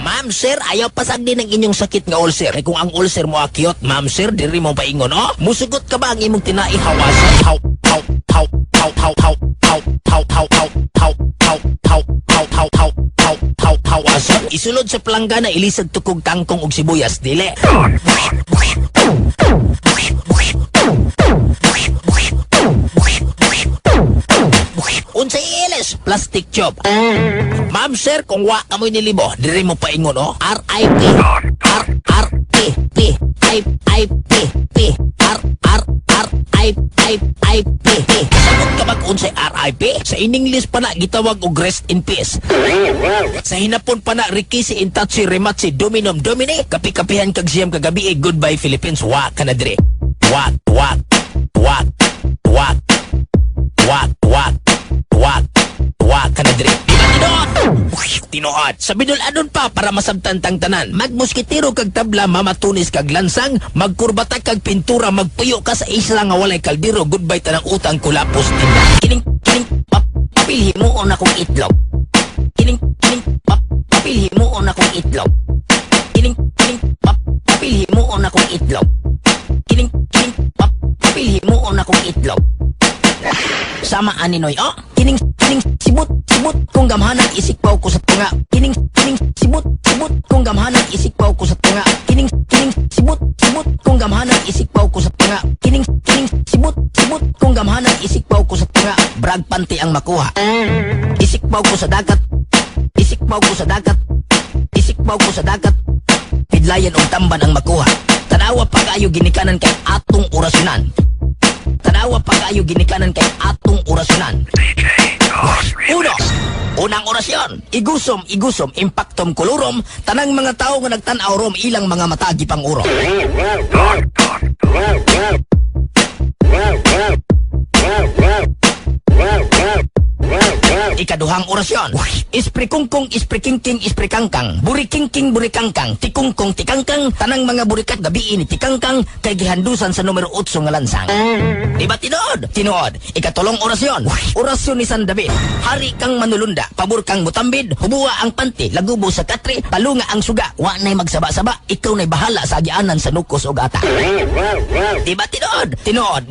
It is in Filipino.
Ma'am, sir, ayaw pasag din ang inyong sakit nga ulcer. Kaya kung ang ulcer mo akyot, ma'am, sir, diri mo paingon, oh? Musugot ka ba ang imong tinaihawasan? Haw, haw, haw, haw, haw, haw, haw, haw, haw, haw, haw, haw, haw, haw, haw, haw, haw, haw, hawasan. Isulod sa planggana, ilisag tukog tangkong og sibuyas, dili. Unsay ilis, plastic tube. Ma'am, sir, kung wa ka mo'y nilibo, diri mo paingon, oh? R.I.P. R.R.P. I.P. R.R.R.I.P. Sagot ka bag unsay R.I.P. Sa ining list pa na gitawag og rest in peace. Sa hinapon pa na Ricky in touch si Rematsi Dominom Domini. Kapi-kapihan kag siyam kagabi goodbye Philippines. Wa ka na diri. Wak. Wak ka na diri. Tinuod. Sa binul-anon pa para masabtan tang tanan. Magmuskitiro kag tabla, mamatunis kag lansang, magkurbata kag pintura, magpuyo ka sa isla nga walay kaldero, goodbye tanang utang kulapos tinda. Kining papilhi mo on akong itlog. Kining papilhi mo on akong itlog. Kining papilhi mo on akong itlog. Kining papilhi mo on akong itlog. Sama aninoy, oh? Kining sibut kung gamhanan isikpaw ko sa tunga. Kining sibut kung gamhanan isikpaw ko sa tunga. Kining sibut kung gamhanan isikpaw ko sa tunga. Kining sibut kung gamhanan isikpaw ko sa tunga. Brag panty ang makuha. Isikpaw ko sa dagat. Isikpaw ko sa dagat. Isikpaw ko sa dagat. Pidlayan og tamban ang makuha. Tanawa pa kayo ginikanan kay atong orasyonan. Tanawa pa kayo ginikanan kay atong orasyonan. Unang orasyon, igusom, impactom kulurom, tanang mga tao nga nagtanaw rom, ilang mga matagi pang uro. Ikaduhang orasyon, isprikungkong, isprikingking, isprikangkang, burikingking, burikangkang, tikungkong, tikangkang, tanang mga burikat gabi ini tikangkang, kay gihandusan sa numero 8 nga lansang. Diba tinuod? Tinuod. Ikatulong orasyon, orasyon ni San David, hari kang manulunda, pabor kang mutambid, hubuwa ang panty, lagubo sa katri, talunga ang suga, wa na'y magsaba-saba, ikaw na'y bahala sa agianan sa nukos o gata. Diba tinuod? Tinuod.